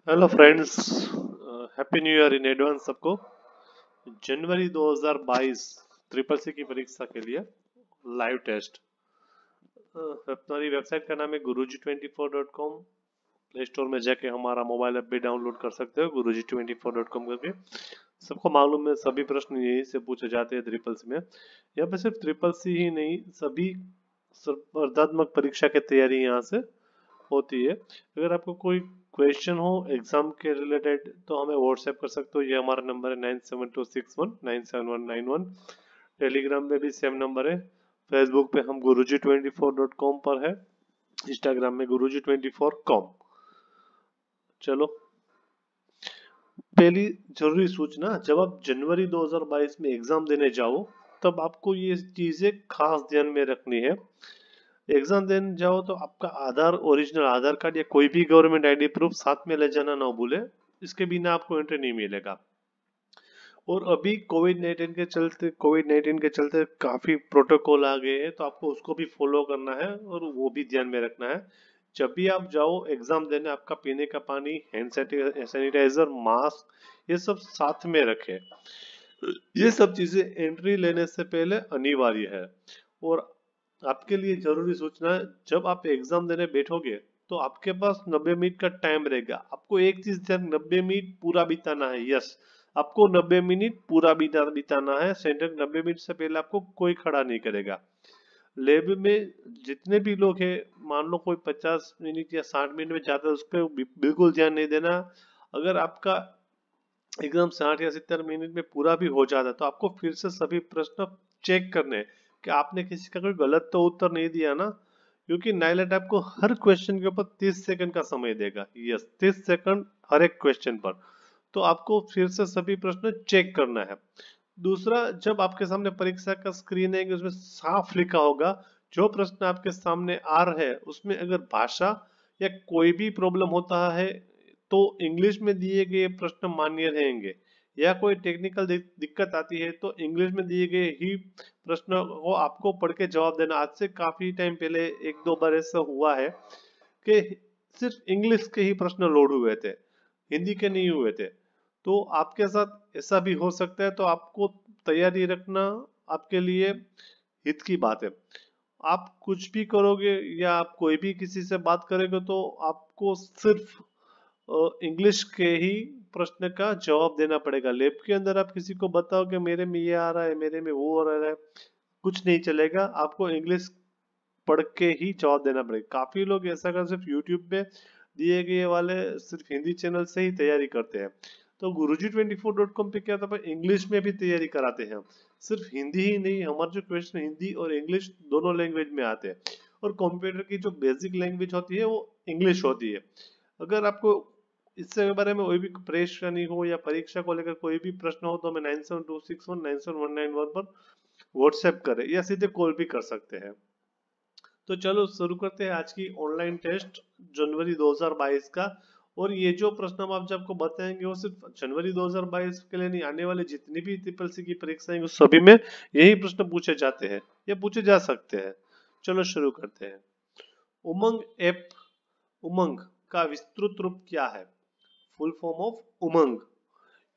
Hello friends, happy new year in advance सबको। जनवरी 2022 triple C की परीक्षा के लिए लाइव टेस्ट। हमारी वेबसाइट का नाम है guruji24.com। प्ले स्टोर में जाके हमारा मोबाइल ऐप भी डाउनलोड कर सकते हो guruji24.com करके। सबको मालूम है सभी प्रश्न यहीं से पूछे जाते हैं ट्रिपल सी में। यहाँ पे सिर्फ ट्रिपल सी ही नहीं, सभी स्पर्धात्मक परीक्षा की तैयारी यहाँ से होती है। अगर आपको कोई क्वेश्चन हो एग्जाम के रिलेटेड तो हमें व्हाट्सएप कर सकते हो। ये हमारा नंबर है 9726197191। टेलीग्राम पे भी सेम नंबर है। फेसबुक पे हम guruji24.com पर है। इंस्टाग्राम में guruji24com। चलो, पहली जरूरी सूचना, जब आप जनवरी 2022 में एग्जाम देने जाओ तब आपको ये चीजें खास ध्यान में रखनी है। एग्जाम देने जाओ तो आपका ओरिजिनल आधार कार्ड या कोई भी गवर्नमेंट आईडी प्रूफ साथ में ले जाना ना भूले। इसके बिना आपको एंट्री नहीं मिलेगा। और अभी कोविड 19 के चलते काफी प्रोटोकॉल आ गए हैं, तो आपको उसको भी फॉलो करना है और वो भी ध्यान में रखना है। जब भी आप जाओ एग्जाम देने, आपका पीने का पानी, हैंड सैनिटाइजर, मास्क, ये सब साथ में रखें। ये सब चीजें एंट्री लेने से पहले अनिवार्य है। और आपके लिए जरूरी सूचना है, जब आप एग्जाम देने बैठोगे तो आपके पास 90 मिनट का टाइम रहेगा। आपको एक चीज ध्यान, 90 मिनट पूरा बिताना है। यस, आपको 90 मिनट पूरा बिताना है। सेंटर 90 मिनट से पहले आपको कोई खड़ा नहीं करेगा। लैब में जितने भी लोग हैं, मान लो कोई 50 मिनट या 60 मिनट में जाता है, उस पर बिल्कुल ध्यान नहीं देना। अगर आपका एग्जाम 60 या 70 मिनट में पूरा भी हो जाता है तो आपको फिर से सभी प्रश्न चेक करने हैं कि आपने किसी का कोई गलत तो उत्तर नहीं दिया ना। क्योंकि नाइलेट आपको हर क्वेश्चन के ऊपर 30 सेकंड का समय देगा। यस, 30 सेकंड हर एक क्वेश्चन पर। तो आपको फिर से सभी प्रश्न चेक करना है। दूसरा, जब आपके सामने परीक्षा का स्क्रीन है, उसमें साफ लिखा होगा जो प्रश्न आपके सामने आ रहे हैं उसमें अगर भाषा या कोई भी प्रॉब्लम होता है तो इंग्लिश में दिए गए प्रश्न मान्य रहेंगे, या कोई टेक्निकल दिक्कत आती है तो इंग्लिश में दिए गए ही प्रश्न को आपको पढ़ के जवाब देना। आज से काफी टाइम पहले एक दो बार ऐसा हुआ है कि सिर्फ इंग्लिश के ही प्रश्न लोड हुए थे, हिंदी के नहीं हुए थे। तो आपके साथ ऐसा भी हो सकता है, तो आपको तैयारी रखना आपके लिए हित की बात है। आप कुछ भी करोगे या आप कोई भी किसी से बात करोगे तो आपको सिर्फ इंग्लिश के ही प्रश्न का जवाब देना पड़ेगा। लैब के अंदर आप किसी को बताओ कि मेरे में ये आ रहा है, मेरे में वो आ रहा है, कुछ नहीं चलेगा। आपको इंग्लिश पढ़ के ही जवाब देना पड़ेगा। काफी लोग ऐसा कर सिर्फ यूट्यूब पे दिए गए वाले सिर्फ हिंदी चैनल से ही तैयारी करते हैं। तो guruji24.com पे क्या था, इंग्लिश में भी तैयारी कराते हैं। सिर्फ हिंदी ही नहीं, हमारे जो क्वेश्चन हिंदी और इंग्लिश दोनों लैंग्वेज में आते हैं। और कंप्यूटर की जो बेसिक लैंग्वेज होती है वो इंग्लिश होती है। अगर आपको इससे बारे में कोई भी परेशानी हो या परीक्षा को लेकर कोई भी प्रश्न हो तो हमें 9726197191 पर व्हाट्सएप करें या सीधे कॉल भी कर सकते हैं। तो चलो शुरू करते हैं आज की ऑनलाइन टेस्ट जनवरी 2022 का। और ये जो प्रश्न हम आप आपको बताएंगे वो सिर्फ जनवरी 2022 के लिए नहीं, आने वाले जितनी भी ट्रिपल सी की परीक्षाएं उस सभी में यही प्रश्न पूछे जाते हैं या पूछे जा सकते हैं। चलो शुरू करते हैं। उमंग ऐप, उमंग का विस्तृत रूप क्या है? Full form of Umang,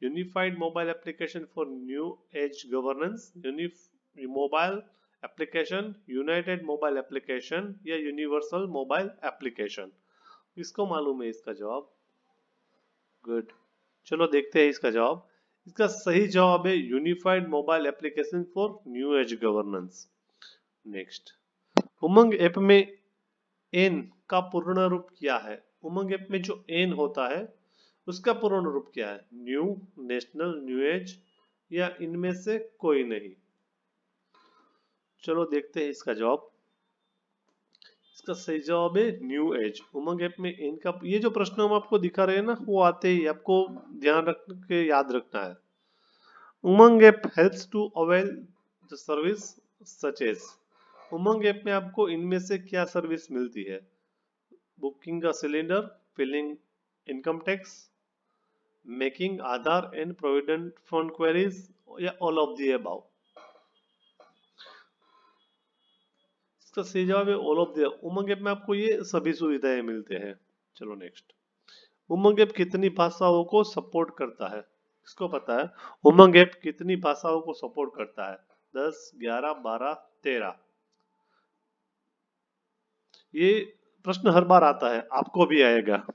unified mobile application for new age governance, mobile application, United mobile application या यूनिवर्सल मोबाइल एप्लीकेशन। किसको मालूम है इसका जवाब? गुड, चलो देखते हैं इसका जवाब। इसका सही जवाब है unified mobile application for new age governance. Next, Umang app में एन का पूर्ण रूप क्या है? उमंग ऐप में जो एन होता है उसका पूर्ण रूप क्या है? न्यू, नेशनल, न्यू एज या इनमें से कोई नहीं? चलो देखते हैं इसका जवाब। इसका सही जवाब है न्यू एज। उमंग ऐप में इनका ये जो प्रश्न हम आपको दिखा रहे हैं ना, वो आते ही आपको ध्यान रख के याद रखना है। Umang app helps to avail the service such as. Umang app में आपको इनमें से क्या सर्विस मिलती है? बुकिंग का cylinder, filling income tax, making Aadhaar and provident fund queries या ऑल ऑफ द अबव? इसका सही जवाब है all of the. Umang app में आपको ये सभी सुविधाएं मिलते हैं। चलो नेक्स्ट, उमंग ऐप कितनी भाषाओं को सपोर्ट करता है? किसको पता है उमंग ऐप कितनी भाषाओं को सपोर्ट करता है? 10, 11, 12, 13। ये प्रश्न हर बार आता है, आपको भी आएगा।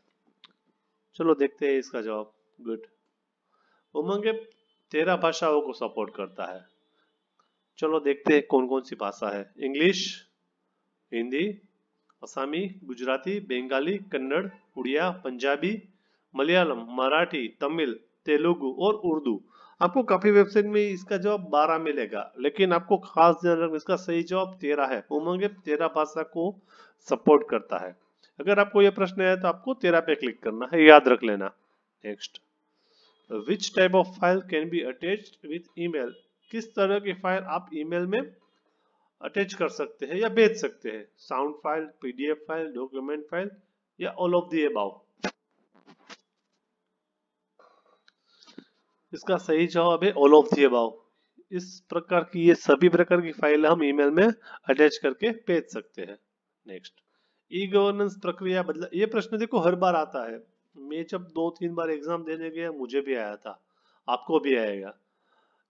चलो देखते हैं इसका जवाब। गुड। उमंग ऐप 13 भाषाओं को सपोर्ट करता है। चलो देखते हैं कौन कौन सी भाषा है। इंग्लिश, हिंदी, असमी, गुजराती, बंगाली, कन्नड़, उड़िया, पंजाबी, मलयालम, मराठी, तमिल, तेलुगु और उर्दू। आपको काफी वेबसाइट में इसका जवाब 12 मिलेगा, लेकिन आपको खास ध्यान रखना इसका सही जवाब 13 है। उमंग ऐप 13 भाषा को सपोर्ट करता है। अगर आपको यह प्रश्न है तो आपको 13 पे क्लिक करना है, याद रख लेना। Next, which type of file can be attached with email? किस तरह की फाइल आप ईमेल में अटैच कर सकते हैं या भेज सकते हैं? Sound file, PDF file, document file या ऑल ऑफ द अबव? इसका सही जवाब है ऑल ऑफ द अबव। इस प्रकार की ये सभी प्रकार की फाइल हम ईमेल में अटैच करके भेज सकते हैं। नेक्स्ट, ई गवर्नेंस प्रक्रिया बदला। ये प्रश्न देखो हर बार आता है। मैं जब 2-3 बार एग्जाम देने गया मुझे भी आया था, आपको भी आएगा।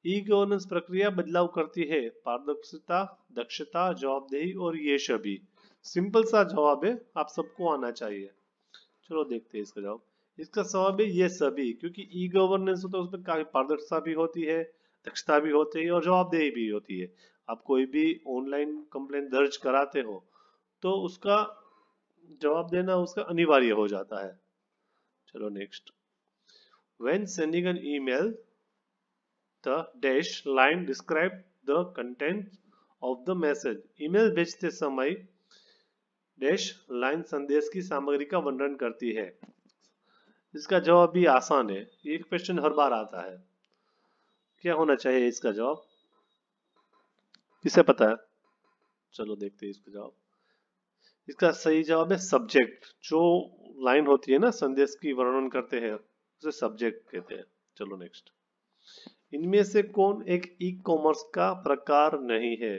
ई गवर्नेंस प्रक्रिया बदलाव करती है। पारदर्शिता, दक्षता, जवाबदेही और ये सभी। सिंपल सा जवाब है, आप सबको आना चाहिए। चलो देखते हैं इसका जवाब। इसका जवाब है ये सभी, क्योंकि ई गवर्नेंस होता है उसमें काफी पारदर्शिता भी होती है, दक्षता भी होती है और जवाबदेही भी होती है। आप कोई भी ऑनलाइन कंप्लेंट दर्ज कराते हो तो उसका जवाब देना उसका अनिवार्य हो जाता है। चलो next, when sending an email the dash line describe the content of the message। Email भेजते समय डैश लाइन संदेश की सामग्री का वर्णन करती है। इसका जवाब भी आसान है, ये क्वेश्चन हर बार आता है। क्या होना चाहिए इसका जवाब? किसे पता है? चलो देखते हैं इसका जवाब। इसका सही जवाब है सब्जेक्ट। जो लाइन होती है ना संदेश की वर्णन करते हैं उसे सब्जेक्ट कहते हैं। चलो नेक्स्ट, इनमें से कौन एक ई कॉमर्स का प्रकार नहीं है?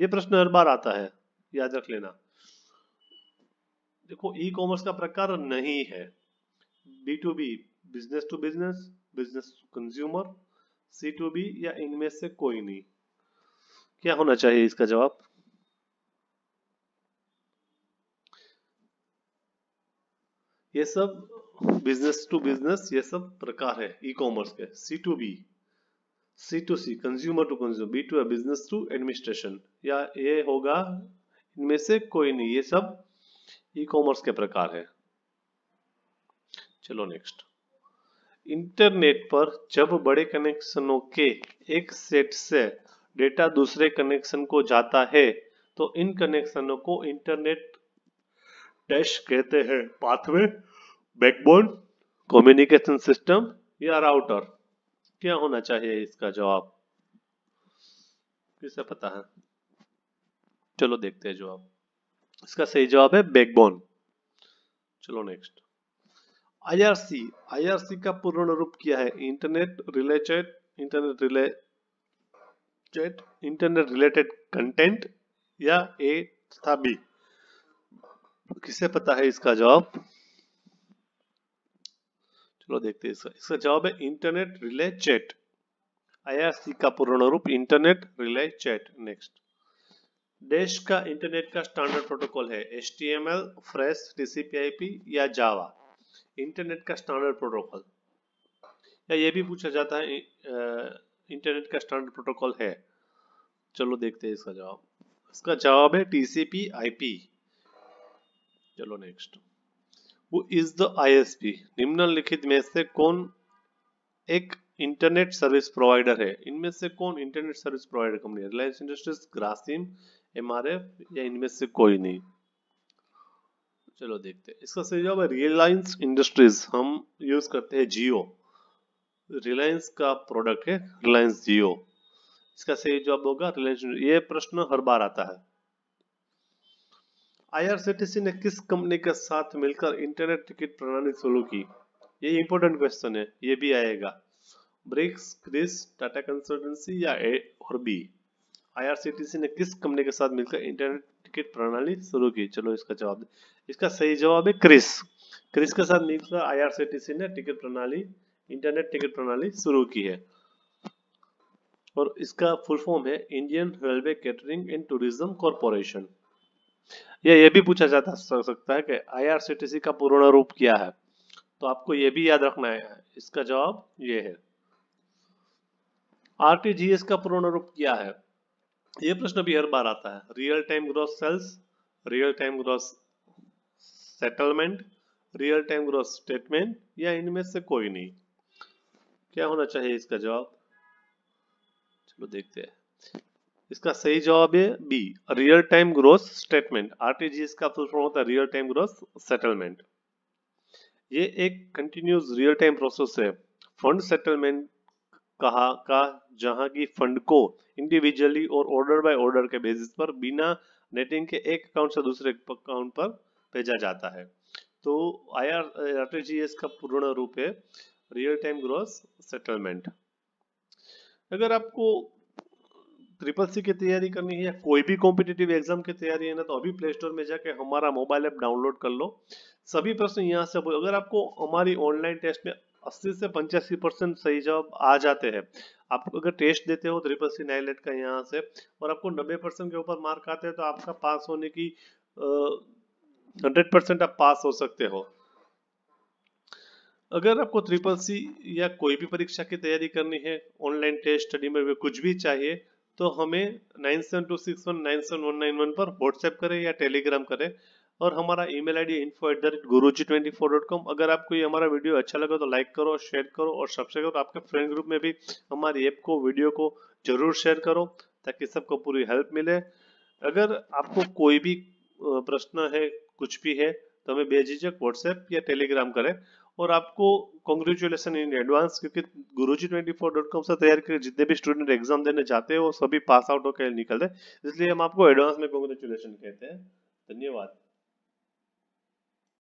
ये प्रश्न हर बार आता है, याद रख लेना। देखो ई कॉमर्स का प्रकार नहीं है। B2B, business to business, business to consumer, C2B या इनमें से कोई नहीं। क्या होना चाहिए इसका जवाब? ये सब बिजनेस टू बिजनेस, ये सब प्रकार है ई कॉमर्स के। C2B, C2C, consumer to consumer, B2 business to administration, या ये होगा इनमें से कोई नहीं। ये सब ई कॉमर्स के प्रकार है। चलो नेक्स्ट, इंटरनेट पर जब बड़े कनेक्शनों के एक सेट से डेटा दूसरे कनेक्शन को जाता है तो इन कनेक्शनों को इंटरनेट डैश कहते हैं। पाथवे, बैकबोन, कम्युनिकेशन सिस्टम या राउटर? क्या होना चाहिए इसका जवाब? किसे पता है? चलो देखते हैं जवाब। इसका सही जवाब है बैकबोन। चलो नेक्स्ट, IRC। IRC का पूर्ण रूप क्या है? Internet relay chat, internet relay chat, internet related content या ए तथा बी? किसे पता है इसका जवाब? चलो देखते हैं इसका जवाब है इंटरनेट रिले चैट। IRC का पूर्ण रूप इंटरनेट रिले चैट। नेक्स्ट, देश का इंटरनेट का स्टैंडर्ड प्रोटोकॉल है। HTML, फ्रेश, TCP/IP या जावा? इंटरनेट का स्टैंडर्ड प्रोटोकॉल, या ये भी पूछा जाता है इंटरनेट का स्टैंडर्ड प्रोटोकॉल है। चलो देखते हैं इसका जवाब। इसका जवाब है TCP/IP। चलो next, Who is the ISP? निम्नलिखित में से कौन एक इंटरनेट सर्विस प्रोवाइडर है? इनमें से कौन इंटरनेट सर्विस प्रोवाइडर कंपनी है? रिलायंस इंडस्ट्रीज, ग्रासिम, MRF या इनमें से कोई नहीं? चलो देखते हैं। इसका सही जवाब है रिलायंस इंडस्ट्रीज। हम यूज करते हैं जियो, रिलायंस का प्रोडक्ट है रिलायंस जियो। इसका सही जवाब होगा रिलायंस। ये प्रश्न हर बार आता है। IRCTC ने किस कंपनी के साथ मिलकर इंटरनेट टिकट प्रणाली शुरू की? ये इंपॉर्टेंट क्वेश्चन है, ये भी आएगा। ब्रिक्स, क्रिस, टाटा कंसल्टेंसी या ए और बी? IRCTC ने किस कंपनी के साथ मिलकर इंटरनेट टिकट प्रणाली शुरू की? चलो इसका जवाब, इसका सही जवाब है क्रिस। फिर इसके साथ मिलकर IRCTC ने टिकट प्रणाली, इंटरनेट टिकट प्रणाली शुरू की है और इसका फुल फॉर्म है Indian railway catering and tourism corporation. या ये भी पूछा जा सकता है कि IRCTC का पूर्ण रूप क्या है, तो आपको ये भी याद रखना है। इसका जवाब ये है। RTGS का पूर्ण रूप क्या है, ये प्रश्न भी हर बार आता है। Real time gross sales, real time gross settlement, real time gross statement, या इनमें से कोई नहीं। क्या होना चाहिए इसका जवाब, चलो देखते हैं। इसका सही जवाब है B, real time gross statement. RTGS का फुल फॉर्म होता है रियल टाइम ग्रॉस सेटलमेंट। ये एक कंटिन्यूस रियल टाइम प्रोसेस है फंड सेटलमेंट कहा का, जहां की फंड को इंडिविजुअली और ऑर्डर बाय ऑर्डर के बेसिस पर बिना नेटिंग के एक अकाउंट से दूसरे अकाउंट पर भेजा जाता है। तो RTGS का पूर्ण रूप है रियल टाइम ग्रॉस सेटलमेंट। अगर आपको ट्रिपल की तैयारी करनी है या कोई भी कॉम्पिटिटिव एग्जाम की तैयारी है ना, तो अभी प्ले स्टोर में जाके हमारा मोबाइल ऐप डाउनलोड कर लो। सभी प्रश्न यहाँ से, अगर आपको हमारी ऑनलाइन टेस्ट में 80 से 85% सही जवाब आ जाते हैं, आप अगर टेस्ट देते हो ट्रिपल नाइलेट का यहाँ से, और आपको 90% के ऊपर मार्क आते हैं, तो आपका पास होने की 100% आप पास हो सकते हो। अगर आपको ट्रिपल या कोई भी परीक्षा की तैयारी करनी है, ऑनलाइन टेस्ट स्टडी में कुछ भी चाहिए, तो हमें 9726197191 पर व्हाट्सएप करें या टेलीग्राम करें, और हमारा ईमेल आईडी info@guruji24.com। अगर आपको ये हमारा वीडियो अच्छा लगा तो लाइक करो, शेयर करो और सब्सक्राइब करो। आपके फ्रेंड ग्रुप में भी हमारी ऐप को, वीडियो को जरूर शेयर करो ताकि सबको पूरी हेल्प मिले। अगर आपको कोई भी प्रश्न है, कुछ भी है, तो हमें बेझिझक व्हाट्सएप या टेलीग्राम करें। और आपको कॉन्ग्रेचुलेसन इन एडवांस, क्योंकि guruji24.com से तैयार करके जितने भी स्टूडेंट एग्जाम देने जाते हैं वो सभी पास आउट होकर निकलते हैं, इसलिए हम आपको एडवांस में कॉन्ग्रेचुलेसन कहते हैं। धन्यवाद।